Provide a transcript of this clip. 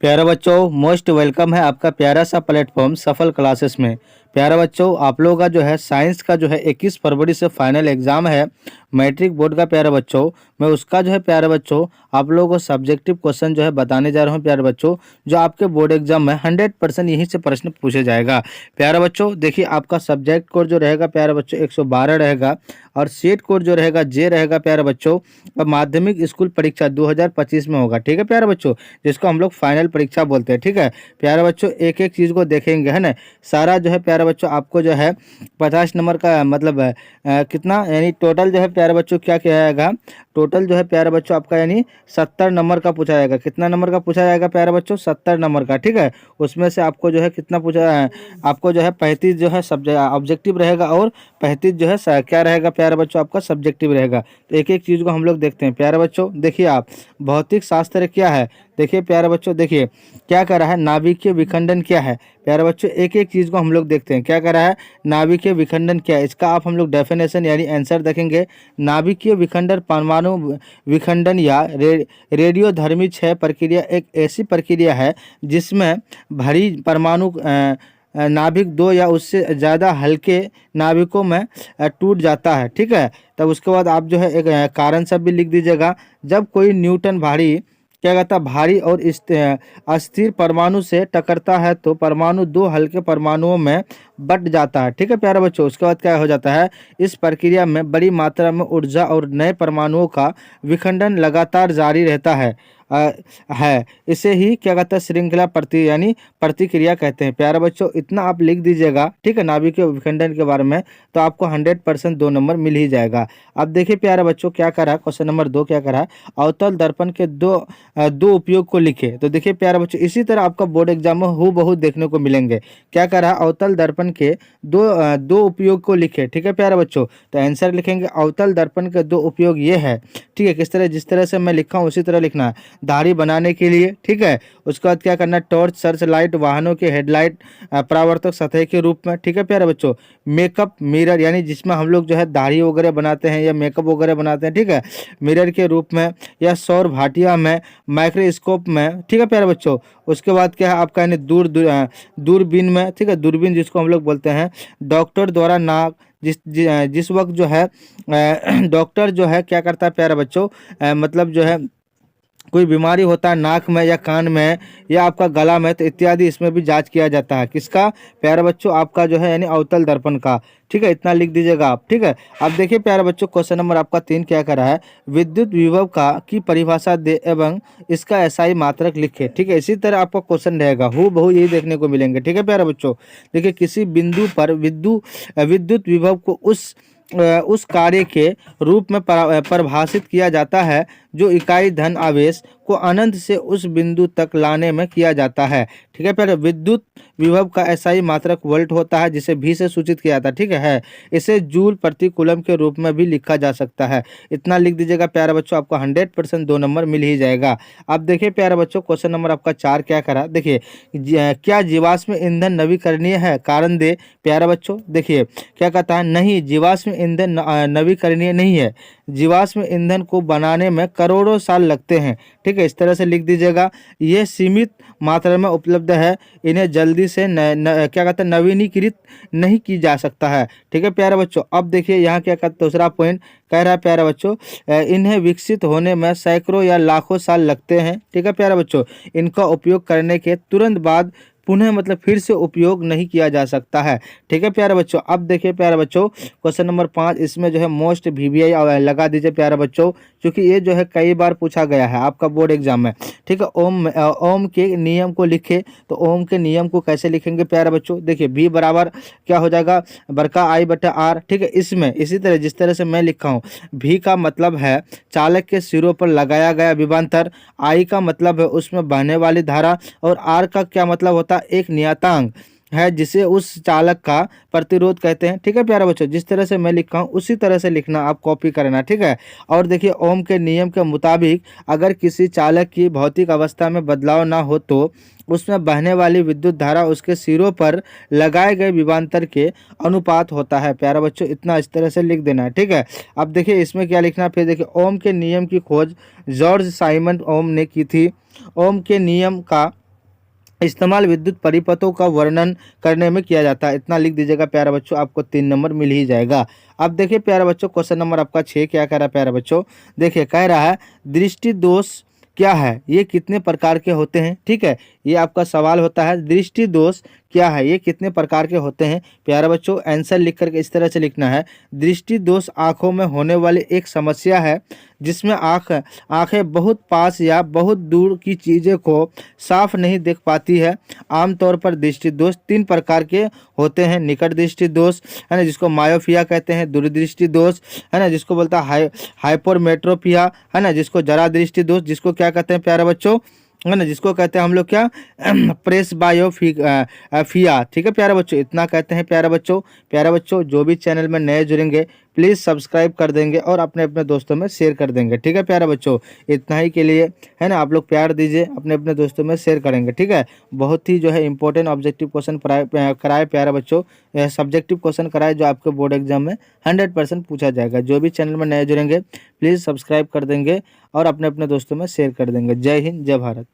प्यारे बच्चों, most welcome है आपका प्यारा सा प्लेटफॉर्म सफल क्लासेस में। प्यारे बच्चों, आप लोगों का जो है साइंस का जो है 21 फरवरी से फाइनल एग्जाम है मैट्रिक बोर्ड का। प्यारे बच्चों, मैं उसका जो है प्यारे बच्चों आप लोगों को सब्जेक्टिव क्वेश्चन जो है बताने जा रहा हूँ। प्यारे बच्चों, जो आपके बोर्ड एग्जाम में 100% यहीं से प्रश्न पूछे जाएगा। प्यारे बच्चों देखिए, आपका सब्जेक्ट कोड जो रहेगा प्यारे बच्चों 112 रहेगा और सीट कोड जो रहेगा जे रहेगा प्यारे बच्चों। और माध्यमिक स्कूल परीक्षा 2025 में होगा। ठीक है प्यारे बच्चों, जिसको हम लोग फाइनल परीक्षा बोलते हैं। ठीक है प्यारे बच्चों, एक एक चीज़ को देखेंगे, है ना। सारा जो है प्यारे बच्चों आपको जो है 50 नंबर का मतलब कितना यानी टोटल जो है प्यारे बच्चों क्या क्या आएगा। टोटल जो है प्यारे बच्चों आपका यानी 70 नंबर का पूछा जाएगा। कितना नंबर का पूछा जाएगा प्यारे बच्चों? 70 नंबर का। ठीक है, उसमें से आपको जो है कितना पूछा है, आपको जो है 35 जो है सब्जेक्ट ऑब्जेक्टिव रहेगा और 35 जो है क्या रहेगा प्यारे बच्चों आपका सब्जेक्टिव रहेगा। तो एक एक चीज़ को हम लोग देखते हैं। प्यारे बच्चों देखिए, आप भौतिक शास्त्र क्या है। देखिए प्यारे बच्चों, देखिए क्या कर रहा है, नाभिकीय विखंडन क्या है। प्यारे बच्चों एक एक चीज़ को हम लोग देखते हैं। क्या कर रहा है, नाभिकीय विखंडन क्या है, इसका आप हम लोग डेफिनेशन यानी आंसर देखेंगे। नाभिकीय विखंडन परमाणु विखंडन या रेडियोधर्मी क्षय प्रक्रिया एक ऐसी प्रक्रिया है जिसमें भरी परमाणु नाभिक दो या उससे ज़्यादा हल्के नाभिकों में टूट जाता है। ठीक है, तब उसके बाद आप जो है एक कारण सब भी लिख दीजिएगा। जब कोई न्यूटन भारी क्या कहता है, भारी और अस्थिर परमाणु से टकरता है तो परमाणु दो हल्के परमाणुओं में बट जाता है। ठीक है प्यारे बच्चों, उसके बाद क्या हो जाता है, इस प्रक्रिया में बड़ी मात्रा में ऊर्जा और नए परमाणुओं का विखंडन लगातार जारी रहता है। इसे ही क्या कहता है, श्रृंखला प्रति यानी प्रतिक्रिया कहते हैं। प्यारे बच्चों इतना आप लिख दीजिएगा। ठीक है, नाभिकीय विखंडन के बारे में, तो आपको 100% 2 नंबर मिल ही जाएगा। अब देखिए प्यारे बच्चों क्या करा, क्वेश्चन नंबर 2 क्या करा, अवतल दर्पण के दो उपयोग को लिखे। तो देखिए प्यारे बच्चों, इसी तरह आपका बोर्ड एग्जाम में हूबहू देखने को मिलेंगे। क्या करा, अवतल दर्पण के दो उपयोग को लिखे। ठीक है प्यारे बच्चों, तो आंसर लिखेंगे अवतल दर्पण के दो उपयोग ये है। ठीक है, किस तरह, जिस तरह से मैं लिखा हूँ उसी तरह लिखना है। धारी बनाने के लिए, ठीक है, उसके बाद क्या करना, टॉर्च, सर्च लाइट, वाहनों के हेडलाइट, परावर्तक सतह के रूप में। ठीक है प्यारे बच्चों, मेकअप मिरर यानी जिसमें हम लोग जो है दाढ़ी वगैरह बनाते हैं या मेकअप वगैरह बनाते हैं। ठीक है, मिरर के रूप में या सौर भाटिया में, माइक्रोस्कोप में। ठीक है प्यारे बच्चों, उसके बाद क्या है आपका यानी दूरबीन में। ठीक है, दूरबीन जिसको हम लोग बोलते हैं, डॉक्टर द्वारा नाक जिस वक्त जो है डॉक्टर जो है क्या करता है प्यारे बच्चों, मतलब जो है कोई बीमारी होता है नाक में या कान में या आपका गला में, तो इत्यादि इसमें भी जांच किया जाता है। किसका प्यारे बच्चों, आपका जो है यानी अवतल दर्पण का। ठीक है, इतना लिख दीजिएगा आप। ठीक है, अब देखिए प्यारे बच्चों क्वेश्चन नंबर आपका 3 क्या करा है, विद्युत विभव का की परिभाषा दे एवं इसका एसआई मात्रक लिखे। ठीक है, इसी तरह आपका क्वेश्चन रहेगा, हूबहू यही देखने को मिलेंगे। ठीक है प्यारे बच्चों, देखिए किसी बिंदु पर विद्युत विभव को उस कार्य के रूप में परिभाषित किया जाता है जो इकाई धन आवेश को अनंत से उस बिंदु तक लाने में किया जाता है। ठीक है, पहले विद्युत विभव का एसआई मात्रक वोल्ट होता है जिसे भी से सूचित किया जाता है। ठीक है, इसे जूल प्रति कूलम के रूप में भी लिखा जा सकता है। इतना लिख दीजिएगा प्यारे बच्चों, आपको 100% 2 नंबर मिल ही जाएगा। अब देखिए प्यारे बच्चों क्वेश्चन नंबर आपका 4 क्या करा, देखिए क्या जीवाश्म ईंधन नवीकरणीय है, कारण दे। प्यारे बच्चों देखिए क्या कहता है, नहीं, जीवाश्म ईंधन नवीकरणीय नहीं है। जीवाश्म ईंधन को बनाने में करोड़ों साल लगते हैं। ठीक है, इस तरह से लिख दीजिएगा। यह सीमित मात्रा में उपलब्ध है, इन्हें जल्दी से क्या कहते हैं नवीनीकृत नहीं की जा सकता है। ठीक है प्यारे बच्चों, अब देखिए यहाँ क्या कहते हैं, दूसरा पॉइंट कह रहा है प्यारे बच्चों, इन्हें विकसित होने में सैकड़ों या लाखों साल लगते हैं। ठीक है प्यारे बच्चों, इनका उपयोग करने के तुरंत बाद पुनः मतलब फिर से उपयोग नहीं किया जा सकता है। ठीक है प्यारे बच्चों, अब देखिए प्यारे बच्चों क्वेश्चन नंबर 5, इसमें जो है मोस्ट वीवीआई लगा दीजिए प्यारे बच्चों, क्योंकि ये जो है कई बार पूछा गया है आपका बोर्ड एग्जाम में। ठीक है, ओम के नियम को लिखे। तो ओम के नियम को कैसे लिखेंगे प्यारे बच्चों, देखिए V बराबर क्या हो जाएगा, बड़का I बटा R। ठीक है, इसमें इसी तरह जिस तरह से मैं लिखा हूँ, V का मतलब है चालक के सिरों पर लगाया गया विभवांतर, I का मतलब है उसमें बहने वाली धारा, और R का क्या मतलब होता है, एक नियतांक है जिसे उस चालक का प्रतिरोध कहते हैं। ठीक है प्यारे बच्चों, जिस तरह से मैं लिखा हूँ उसी तरह से लिखना, आप कॉपी करना। ठीक है, और देखिए ओम के नियम के मुताबिक अगर किसी चालक की भौतिक अवस्था में बदलाव ना हो तो उसमें बहने वाली विद्युत धारा उसके सिरों पर लगाए गए विभवांतर के अनुपात होता है। प्यारे बच्चों इतना इस तरह से लिख देना है। ठीक है, अब देखिए इसमें क्या लिखना, फिर देखिए ओम के नियम की खोज जॉर्ज साइमन ओम ने की थी। ओम के नियम का इस्तेमाल विद्युत परिपथों का वर्णन करने में किया जाता है। इतना लिख दीजिएगा प्यारे बच्चों, आपको 3 नंबर मिल ही जाएगा। अब देखिए प्यारे बच्चों, क्वेश्चन नंबर आपका 6 क्या कह रहा है प्यारे बच्चों, देखिए कह रहा है दृष्टि दोष क्या है, ये कितने प्रकार के होते हैं। ठीक है, ये आपका सवाल होता है, दृष्टि दोष क्या है, ये कितने प्रकार के होते हैं। प्यारे बच्चों आंसर लिख करके इस तरह से लिखना है, दृष्टि दोष आँखों में होने वाली एक समस्या है जिसमें आंखें बहुत पास या बहुत दूर की चीज़ें को साफ नहीं देख पाती है। आमतौर पर दृष्टि दोष 3 प्रकार के होते हैं, निकट दृष्टि दोष है ना, जिसको मायोपिया कहते हैं, दूरदृष्टि दोष है ना, जिसको बोलता है हाइपरमेट्रोपिया है ना, जिसको जरा दृष्टि दोष, जिसको क्या कहते हैं प्यारे बच्चों है ना, जिसको कहते हैं हम लोग क्या प्रेस बायोफिया। ठीक है प्यारे बच्चों, इतना कहते हैं प्यारे बच्चों। प्यारे बच्चों जो भी चैनल में नए जुड़ेंगे प्लीज़ सब्सक्राइब कर देंगे और अपने अपने दोस्तों में शेयर कर देंगे। ठीक है प्यारे बच्चों, इतना ही के लिए है ना, आप लोग प्यार दीजिए, अपने अपने दोस्तों में शेयर करेंगे। ठीक है, बहुत ही जो है इंपॉर्टेंट ऑब्जेक्टिव क्वेश्चन कराए प्यारे बच्चों, सब्जेक्टिव क्वेश्चन कराए जो आपके बोर्ड एग्जाम में 100% पूछा जाएगा। जो भी चैनल में नए जुड़ेंगे प्लीज़ सब्सक्राइब कर देंगे और अपने अपने दोस्तों में शेयर कर देंगे। जय हिंद, जय भारत।